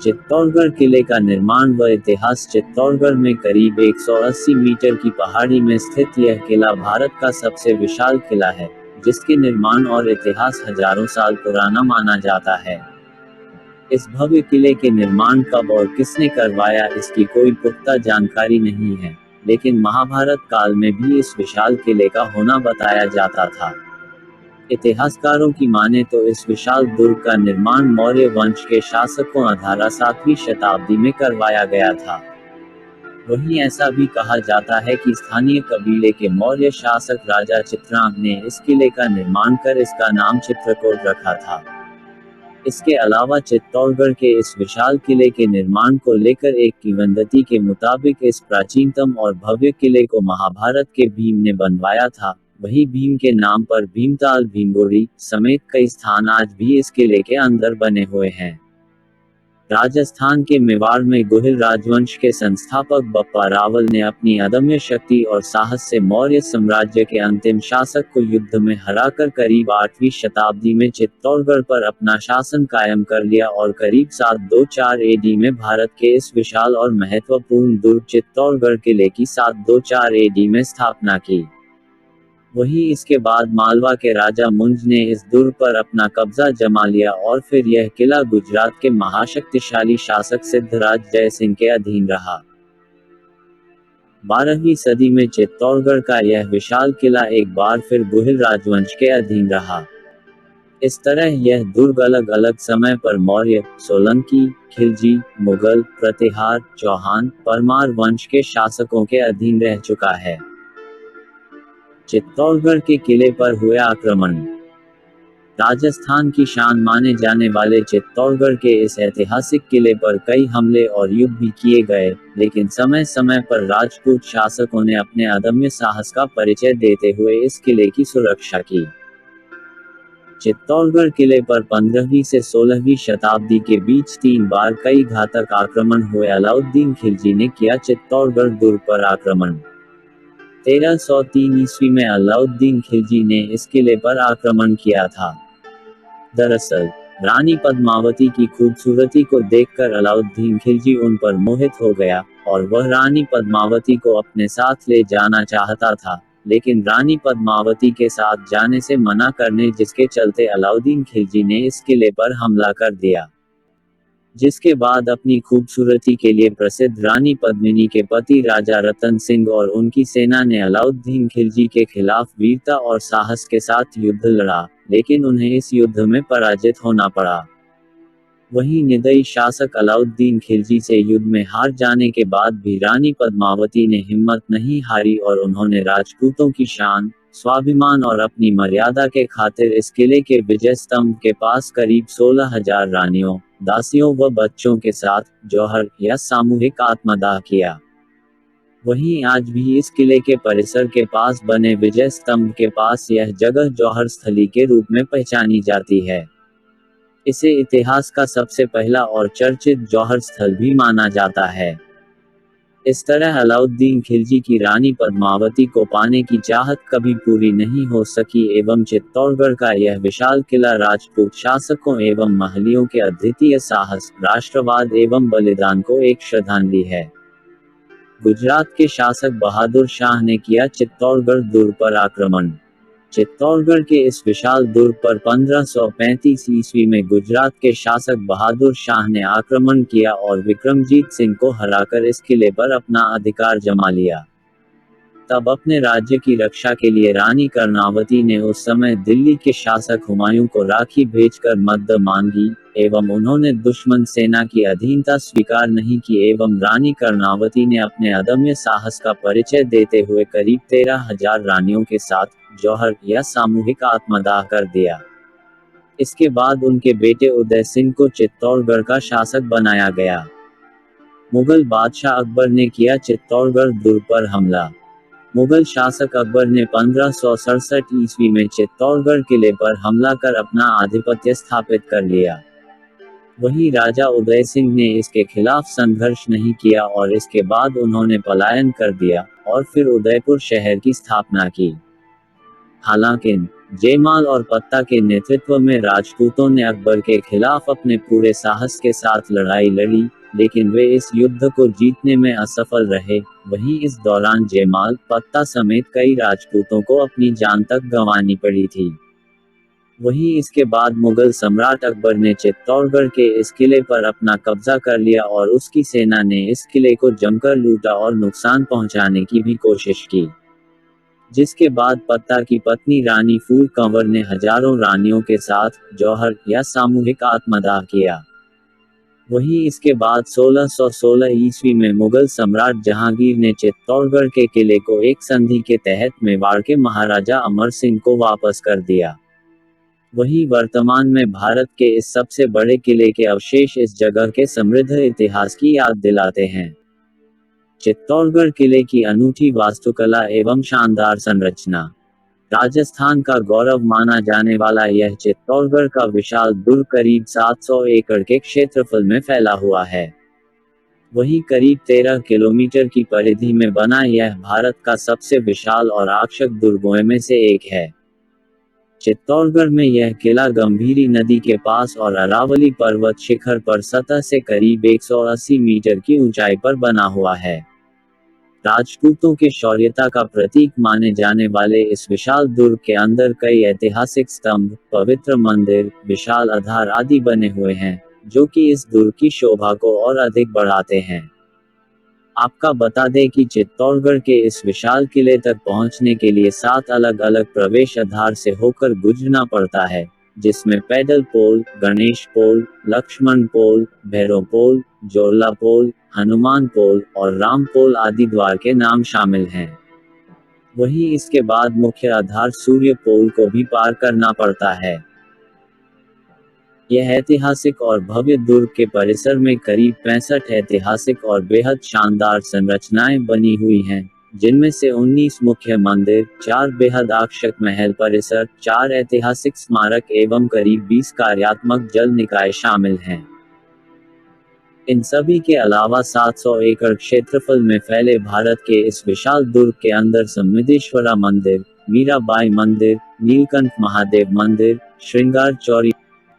चित्तौड़गढ़ किले का निर्माण व इतिहास। चित्तौड़गढ़ में करीब 180 मीटर की पहाड़ी में स्थित यह किला भारत का सबसे विशाल किला है, जिसके निर्माण और इतिहास हजारों साल पुराना माना जाता है। इस भव्य किले के निर्माण कब और किसने करवाया, इसकी कोई पुख्ता जानकारी नहीं है, लेकिन महाभारत काल में भी इस विशाल किले का होना बताया जाता था। इतिहासकारों की माने तो इस विशाल दुर्ग का निर्माण मौर्य वंश के शासकों द्वारा 7वीं शताब्दी में करवाया गया था। वहीं ऐसा भी कहा जाता है कि स्थानीय कबीले के मौर्य शासक राजा चित्रांग ने इस किले का निर्माण कर इसका नाम चित्रकूट रखा था। इसके अलावा चित्तौड़गढ़ के इस विशाल किले के निर्माण को लेकर एक किंवदंती के मुताबिक इस प्राचीनतम और भव्य किले को महाभारत के भीम ने बनवाया था। वहीं भीम के नाम पर भीमताल, भीमगोड़ी समेत कई स्थान आज भी इस किले के अंदर बने हुए हैं। राजस्थान के मेवाड़ में गोहिल राजवंश के संस्थापक बप्पा रावल ने अपनी अदम्य शक्ति और साहस से मौर्य साम्राज्य के अंतिम शासक को युद्ध में हराकर करीब 8वीं शताब्दी में चित्तौड़गढ़ पर अपना शासन कायम कर लिया और करीब 724 एडी में भारत के इस विशाल और महत्वपूर्ण दुर्ग चित्तौड़गढ़ किले की 724 एडी में स्थापना की। वहीं इसके बाद मालवा के राजा मुंज ने इस दुर्ग पर अपना कब्जा जमा लिया और फिर यह किला गुजरात के महाशक्तिशाली शासक सिद्धराज जयसिंह के अधीन रहा। 12वीं सदी में चित्तौड़गढ़ का यह विशाल किला एक बार फिर गोहिल राजवंश के अधीन रहा। इस तरह यह दुर्ग अलग अलग समय पर मौर्य, सोलंकी, खिलजी, मुगल, प्रतिहार, चौहान, परमार वंश के शासकों के अधीन रह चुका है। चित्तौड़गढ़ के किले पर हुए आक्रमण। राजस्थान की शान माने जाने वाले चित्तौड़गढ़ के इस ऐतिहासिक किले पर कई हमले और युद्ध भी किए गए, लेकिन समय समय पर राजपूत शासकों ने अपने अदम्य साहस का परिचय देते हुए इस किले की सुरक्षा की। चित्तौड़गढ़ किले पर 15वीं से 16वीं शताब्दी के बीच 3 बार कई घातक आक्रमण हुए। अलाउद्दीन खिलजी ने किया चित्तौड़गढ़ दुर्ग पर आक्रमण। 1303 ईस्वी में अलाउद्दीन खिलजी ने इस किले पर आक्रमण किया था। दरअसल, रानी पद्मावती की खूबसूरती को देखकर अलाउद्दीन खिलजी उन पर मोहित हो गया, और वह रानी पद्मावती को अपने साथ ले जाना चाहता था, लेकिन रानी पद्मावती के साथ जाने से मना करने जिसके चलते अलाउद्दीन खिलजी ने इस किले पर हमला कर दिया। जिसके बाद अपनी खूबसूरती के लिए प्रसिद्ध रानी पद्मिनी के पति राजा रतन सिंह और उनकी सेना ने अलाउद्दीन खिलजी के खिलाफ वीरता और साहस के साथ युद्ध लड़ा, लेकिन उन्हें इस युद्ध में पराजित होना पड़ा। वहीं निर्दयी शासक अलाउद्दीन खिलजी से युद्ध में हार जाने के बाद भी रानी पद्मावती ने हिम्मत नहीं हारी और उन्होंने राजपूतों की शान, स्वाभिमान और अपनी मर्यादा के खातिर इस किले के विजय स्तंभ के पास करीब 16,000 रानियों, दासियों व बच्चों के साथ जौहर या सामूहिक आत्मदाह किया। वहीं आज भी इस किले के परिसर के पास बने विजय स्तंभ के पास यह जगह जौहर स्थली के रूप में पहचानी जाती है। इसे इतिहास का सबसे पहला और चर्चित जौहर स्थल भी माना जाता है। इस तरह अलाउद्दीन खिलजी की रानी पद्मावती को पाने की चाहत कभी पूरी नहीं हो सकी एवं चित्तौड़गढ़ का यह विशाल किला राजपूत शासकों एवं महलियों के अद्वितीय साहस, राष्ट्रवाद एवं बलिदान को एक श्रद्धांजलि है। गुजरात के शासक बहादुर शाह ने किया चित्तौड़गढ़ दुर्ग पर आक्रमण। चित्तौड़गढ़ के इस विशाल दुर्ग पर 1535 ईस्वी में गुजरात के शासक बहादुर शाह ने आक्रमण किया और विक्रमजीत सिंह को हराकर इस किले पर अपना अधिकार जमा लिया। तब अपने राज्य की रक्षा के लिए रानी कर्णावती ने उस समय दिल्ली के शासक हुमायूं को राखी भेजकर मदद मांगी, एवं उन्होंने दुश्मन सेना की अधीनता स्वीकार नहीं की एवं रानी कर्णावती ने अपने अदम्य साहस का परिचय देते हुए करीब 13,000 रानियों के साथ जौहर या सामूहिक आत्मदाह कर दिया। इसके बाद उनके बेटे उदय सिंह को चित्तौड़गढ़ का शासक बनाया गया। मुगल बादशाह अकबर ने किया चित्तौड़गढ़ दुर्ग पर हमला। मुगल शासक अकबर ने 1567 ईस्वी में चित्तौड़गढ़ किले पर हमला कर अपना आधिपत्य स्थापित कर लिया। वहीं राजा उदय सिंह ने इसके खिलाफ संघर्ष नहीं किया और इसके बाद उन्होंने पलायन कर दिया और फिर उदयपुर शहर की स्थापना की। हालांकि जयमाल और पत्ता के नेतृत्व में राजपूतों ने अकबर के खिलाफ अपने पूरे साहस के साथ लड़ाई लड़ी, लेकिन वे इस युद्ध को जीतने में असफल रहे। वहीं इस दौरान जयमाल, पत्ता समेत कई राजपूतों को अपनी जान तक गंवानी पड़ी थी। वहीं इसके बाद मुगल सम्राट अकबर ने चित्तौड़गढ़ के इस किले पर अपना कब्जा कर लिया और उसकी सेना ने इस किले को जमकर लूटा और नुकसान पहुंचाने की भी कोशिश की। जिसके बाद पत्ता की पत्नी रानी फूल कंवर ने हजारों रानियों के साथ जौहर या सामूहिक आत्मदाह किया। वहीं इसके बाद 1616 ईस्वी में मुगल सम्राट जहांगीर ने चित्तौड़गढ़ के किले को एक संधि के तहत मेवाड़ के महाराजा अमर सिंह को वापस कर दिया। वहीं वर्तमान में भारत के इस सबसे बड़े किले के अवशेष इस जगह के समृद्ध इतिहास की याद दिलाते हैं। चित्तौड़गढ़ किले की अनूठी वास्तुकला एवं शानदार संरचना। राजस्थान का गौरव माना जाने वाला यह चित्तौड़गढ़ का विशाल दुर्ग करीब 700 एकड़ के क्षेत्रफल में फैला हुआ है। वहीं करीब 13 किलोमीटर की परिधि में बना यह भारत का सबसे विशाल और आकर्षक दुर्गों में से एक है। चित्तौड़गढ़ में यह किला गंभीरी नदी के पास और अरावली पर्वत शिखर पर सतह से करीब 180 मीटर की ऊंचाई पर बना हुआ है। राजपूतों के शौर्यता का प्रतीक माने जाने वाले इस विशाल दुर्ग के अंदर कई ऐतिहासिक स्तंभ, पवित्र मंदिर, विशाल आधार आदि बने हुए हैं, जो कि इस दुर्ग की शोभा को और अधिक बढ़ाते हैं। आपका बता दें कि चित्तौड़गढ़ के इस विशाल किले तक पहुंचने के लिए 7 अलग-अलग प्रवेश आधार से होकर गुजरना पड़ता है, जिसमें पैदल पोल, गणेश पोल, लक्ष्मण पोल, भैरव पोल, जोरला पोल, हनुमान पोल और राम पोल आदि द्वार के नाम शामिल हैं। वहीं इसके बाद मुख्य आधार सूर्य पोल को भी पार करना पड़ता है। यह ऐतिहासिक और भव्य दुर्ग के परिसर में करीब 65 ऐतिहासिक और बेहद शानदार संरचनाएं बनी हुई हैं, जिनमें से 19 मुख्य मंदिर, 4 बेहद आकर्षक महल परिसर, 4 ऐतिहासिक स्मारक एवं करीब 20 कार्यात्मक जल निकाय शामिल हैं। इन सभी के अलावा 700 एकड़ क्षेत्रफल में फैले भारत के इस विशाल दुर्ग के अंदर सम्मिदेश्वरा मंदिर, मीराबाई मंदिर, नीलकंठ महादेव मंदिर, श्रृंगार चौरी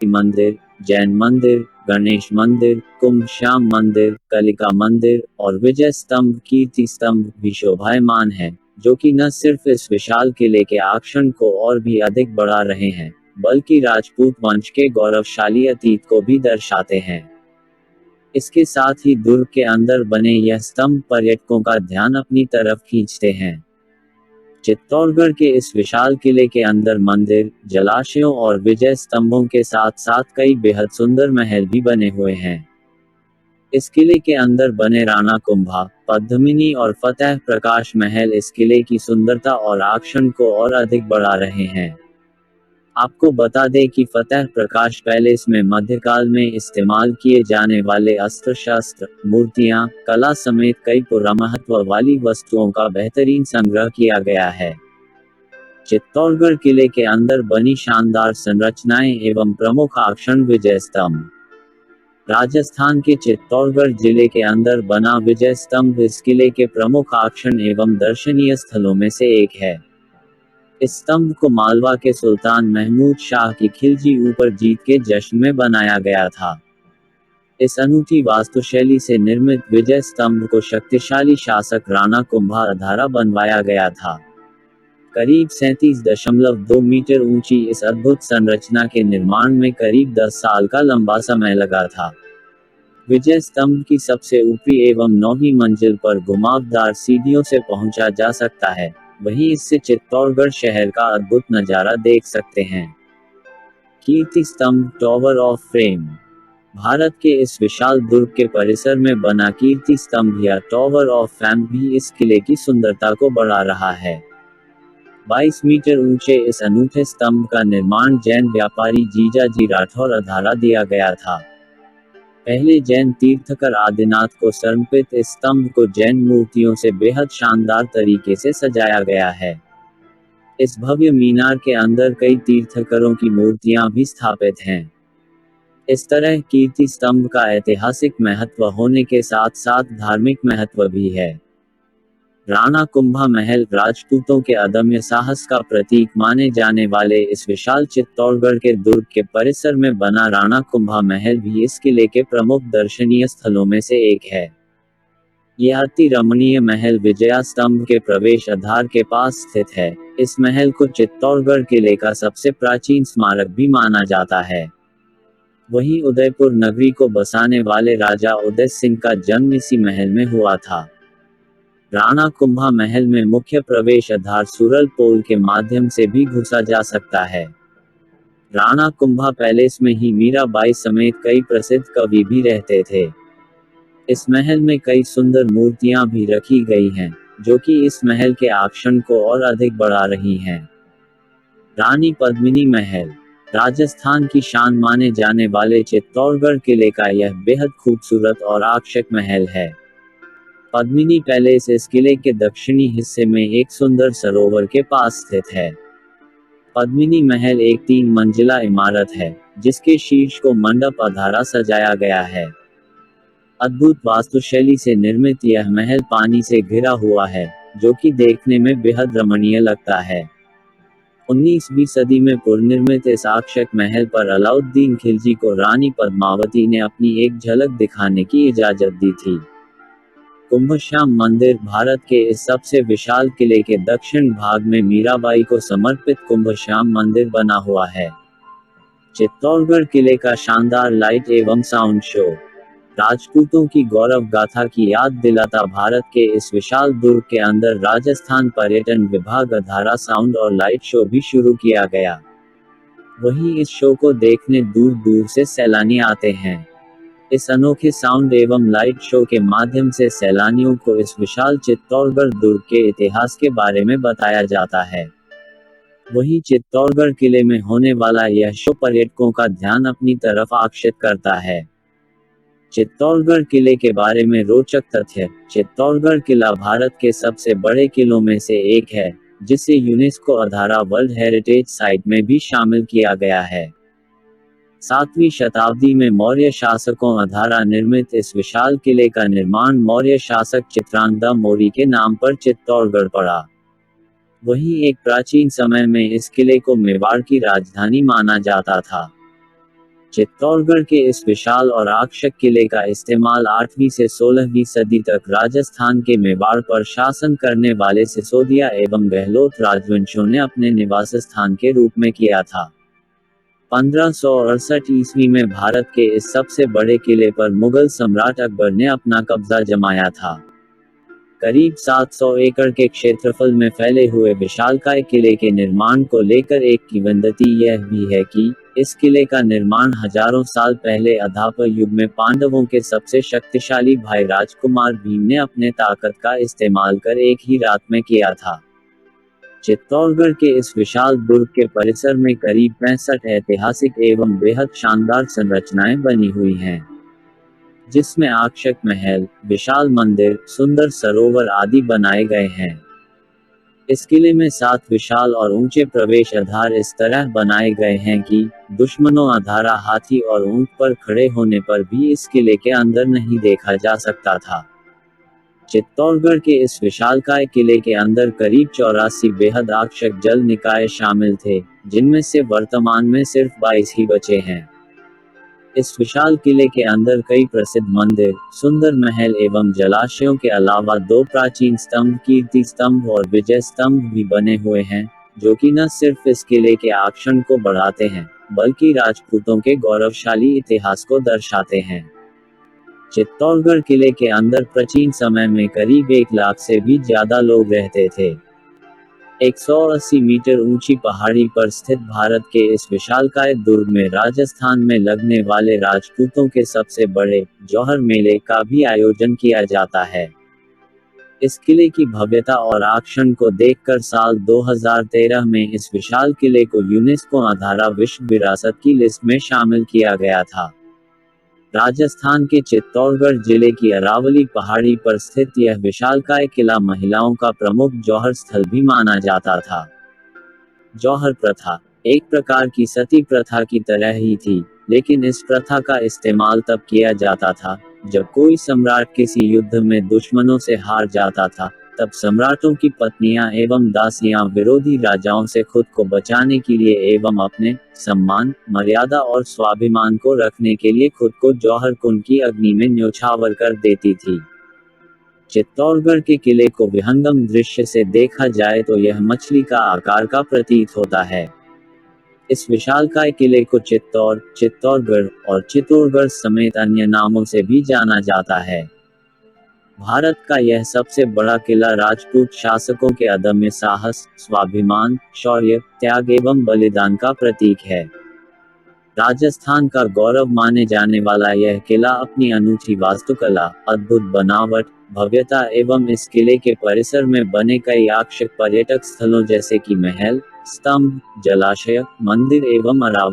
मंदिर, जैन मंदिर, गणेश मंदिर, कुंभ श्याम मंदिर, कलिका मंदिर और विजय स्तंभ कीर्ति स्तंभ भी शोभायमान है, जो कि न सिर्फ इस विशाल किले के आकर्षण को और भी अधिक बढ़ा रहे हैं, बल्कि राजपूत वंश के गौरवशाली अतीत को भी दर्शाते हैं। इसके साथ ही दुर्ग के अंदर बने यह स्तंभ पर्यटकों का ध्यान अपनी तरफ खींचते हैं। चित्तौड़गढ़ के इस विशाल किले के अंदर मंदिर, जलाशयों और विजय स्तंभों के साथ साथ कई बेहद सुंदर महल भी बने हुए हैं। इस किले के अंदर बने राणा कुंभा, पद्मिनी और फतेह प्रकाश महल इस किले की सुंदरता और आकर्षण को और अधिक बढ़ा रहे हैं। आपको बता दें कि फतेह प्रकाश पैलेस में मध्यकाल में इस्तेमाल किए जाने वाले अस्त्र शस्त्र, मूर्तियां, कला समेत कई पुरामहत्व वाली वस्तुओं का बेहतरीन संग्रह किया गया है। चित्तौड़गढ़ किले के अंदर बनी शानदार संरचनाएं एवं प्रमुख आकर्षण विजय स्तंभ। राजस्थान के चित्तौड़गढ़ जिले के अंदर बना विजय स्तंभ इस किले के प्रमुख आकर्षण एवं दर्शनीय स्थलों में से एक है। इस स्तंभ को मालवा के सुल्तान महमूद शाह की खिलजी ऊपर जीत के जश्न में बनाया गया था। इस अनूठी वास्तुशैली से निर्मित विजय स्तंभ को शक्तिशाली शासक राणा कुंभा बनवाया गया था। करीब 37.2 मीटर ऊंची इस अद्भुत संरचना के निर्माण में करीब 10 साल का लंबा समय लगा था। विजय स्तंभ की सबसे ऊपरी एवं 9वीं मंजिल पर घुमावदार सीढ़ियों से पहुंचा जा सकता है, वहीं इससे चित्तौड़गढ़ शहर का अद्भुत नजारा देख सकते हैं। कीर्ति स्तंभ, टॉवर ऑफ फेम। भारत के इस विशाल दुर्ग के परिसर में बना कीर्ति स्तंभ या टॉवर ऑफ फेम भी इस किले की सुंदरता को बढ़ा रहा है। 22 मीटर ऊंचे इस अनूठे स्तंभ का निर्माण जैन व्यापारी जीजाजी राठौर द्वारा दिया गया था। पहले जैन तीर्थकर आदिनाथ को समर्पित इस स्तंभ को जैन मूर्तियों से बेहद शानदार तरीके से सजाया गया है। इस भव्य मीनार के अंदर कई तीर्थकरों की मूर्तियां भी स्थापित हैं। इस तरह कीर्ति स्तंभ का ऐतिहासिक महत्व होने के साथ साथ धार्मिक महत्व भी है। राणा कुंभा महल राजपूतों के अदम्य साहस का प्रतीक माने जाने वाले इस विशाल चित्तौड़गढ़ के दुर्ग के परिसर में बना राणा कुंभा महल भी इस किले के प्रमुख दर्शनीय स्थलों में से एक है। यह अति रमणीय महल विजया स्तंभ के प्रवेश द्वार के पास स्थित है। इस महल को चित्तौड़गढ़ किले का सबसे प्राचीन स्मारक भी माना जाता है। वहीं उदयपुर नगरी को बसाने वाले राजा उदय सिंह का जन्म इसी महल में हुआ था। राणा कुंभा महल में मुख्य प्रवेश द्वार सुरल पोल के माध्यम से भी घुसा जा सकता है। राणा कुंभा पैलेस में ही मीराबाई समेत कई प्रसिद्ध कवि भी रहते थे। इस महल में कई सुंदर मूर्तियां भी रखी गई हैं, जो कि इस महल के आकर्षण को और अधिक बढ़ा रही हैं। रानी पद्मिनी महल राजस्थान की शान माने जाने वाले चित्तौड़गढ़ किले का यह बेहद खूबसूरत और आकर्षक महल है। पद्मिनी पैलेस इस किले के दक्षिणी हिस्से में एक सुंदर सरोवर के पास स्थित है। पद्मिनी महल एक 3 मंजिला इमारत है, जिसके शीर्ष को मंडप अधारा सजाया गया है। अद्भुत वास्तुशैली से निर्मित यह महल पानी से घिरा हुआ है, जो कि देखने में बेहद रमणीय लगता है। 19वीं सदी में पुनर्निर्मित इस आकर्षक महल पर अलाउद्दीन खिलजी को रानी पद्मावती ने अपनी एक झलक दिखाने की इजाजत दी थी। कुंभश्याम मंदिर भारत के इस सबसे विशाल किले के दक्षिण भाग में मीराबाई को समर्पित कुंभश्याम मंदिर बना हुआ है। चित्तौड़गढ़ किले का शानदार लाइट एवं साउंड शो राजपूतों की गौरव गाथा की याद दिलाता भारत के इस विशाल दुर्ग के अंदर राजस्थान पर्यटन विभाग द्वारा साउंड और लाइट शो भी शुरू किया गया। वहीं इस शो को देखने दूर दूर से सैलानी आते हैं। इस अनोखे साउंड एवं लाइट शो के माध्यम से सैलानियों को इस विशाल चित्तौड़गढ़ दुर्ग के इतिहास के बारे में बताया जाता है। वहीं चित्तौड़गढ़ किले में होने वाला यह शो पर्यटकों का ध्यान अपनी तरफ आकर्षित करता है। चित्तौड़गढ़ किले के बारे में रोचक तथ्य चित्तौड़गढ़ किला भारत के सबसे बड़े किलों में से एक है, जिसे यूनेस्को अधारा वर्ल्ड हेरिटेज साइट में भी शामिल किया गया है। 7वीं शताब्दी में मौर्य शासकों द्वारा निर्मित इस विशाल किले का निर्माण मौर्य शासक चित्रांगदा मौर्य के नाम पर चित्तौड़गढ़ पड़ा। वहीं एक प्राचीन समय में इस किले को मेवाड़ की राजधानी माना जाता था। चित्तौड़गढ़ के इस विशाल और आकर्षक किले का इस्तेमाल 8वीं से 16वीं सदी तक राजस्थान के मेवाड़ पर शासन करने वाले सिसोदिया एवं गहलोत राजवंशों ने अपने निवास स्थान के रूप में किया था। 1568 ईस्वी में भारत के इस सबसे बड़े किले पर मुगल सम्राट अकबर ने अपना कब्जा जमाया था। करीब 700 एकड़ के क्षेत्रफल में फैले हुए विशालकाय किले के निर्माण को लेकर एक किंवदंती यह भी है कि इस किले का निर्माण हजारों साल पहले अद्वापर युग में पांडवों के सबसे शक्तिशाली भाई राजकुमार भीम ने अपने ताकत का इस्तेमाल कर एक ही रात में किया था। चित्तौड़गढ़ के इस विशाल दुर्ग के परिसर में करीब 65 ऐतिहासिक एवं बेहद शानदार संरचनाएं बनी हुई हैं, जिसमें आकर्षक महल, विशाल मंदिर, सुंदर सरोवर आदि बनाए गए हैं। इस किले में 7 विशाल और ऊंचे प्रवेश द्वार इस तरह बनाए गए हैं कि दुश्मनों द्वारा हाथी और ऊंट पर खड़े होने पर भी इस किले के अंदर नहीं देखा जा सकता था। चित्तौड़गढ़ के इस विशालकाय किले के अंदर करीब 84 बेहद आकर्षक जल निकाय शामिल थे, जिनमें से वर्तमान में सिर्फ 22 ही बचे हैं। इस विशाल किले के अंदर कई प्रसिद्ध मंदिर, सुंदर महल एवं जलाशयों के अलावा 2 प्राचीन स्तंभ कीर्ति स्तंभ और विजय स्तंभ भी बने हुए हैं, जो कि न सिर्फ इस किले के आकर्षण को बढ़ाते हैं, बल्कि राजपूतों के गौरवशाली इतिहास को दर्शाते हैं। चित्तौड़गढ़ किले के अंदर प्राचीन समय में करीब 1 लाख से भी ज्यादा लोग रहते थे। 180 मीटर ऊंची पहाड़ी पर स्थित भारत के इस विशालकाय दुर्ग में राजस्थान में लगने वाले राजपूतों के सबसे बड़े जौहर मेले का भी आयोजन किया जाता है। इस किले की भव्यता और आकर्षण को देखकर साल 2013 में इस विशाल किले को यूनेस्को अधारा विश्व विरासत की लिस्ट में शामिल किया गया था। राजस्थान के चित्तौड़गढ़ जिले की अरावली पहाड़ी पर स्थित यह विशालकाय किला महिलाओं का प्रमुख जौहर स्थल भी माना जाता था। जौहर प्रथा एक प्रकार की सती प्रथा की तरह ही थी, लेकिन इस प्रथा का इस्तेमाल तब किया जाता था जब कोई सम्राट किसी युद्ध में दुश्मनों से हार जाता था, तब सम्राटों की पत्नियां एवं दासियां विरोधी राजाओं से खुद को बचाने के लिए एवं अपने सम्मान, मर्यादा और स्वाभिमान को रखने के लिए खुद को जौहर कुंड की अग्नि में न्यौछावर कर देती थी। चित्तौड़गढ़ के किले को विहंगम दृश्य से देखा जाए तो यह मछली का आकार का प्रतीत होता है। इस विशालकाय किले को चित्तौड़, चित्तौड़गढ़ और चित्तौड़गढ़ समेत अन्य नामों से भी जाना जाता है। भारत का यह सबसे बड़ा किला राजपूत शासकों के अदम्य साहस, स्वाभिमान, शौर्य, त्याग एवं बलिदान का प्रतीक है। राजस्थान का गौरव माने जाने वाला यह किला अपनी अनूठी वास्तुकला, अद्भुत बनावट, भव्यता एवं इस किले के परिसर में बने कई आकर्षक पर्यटक स्थलों जैसे कि महल, स्तंभ, जलाशय, मंदिर एवं अरावली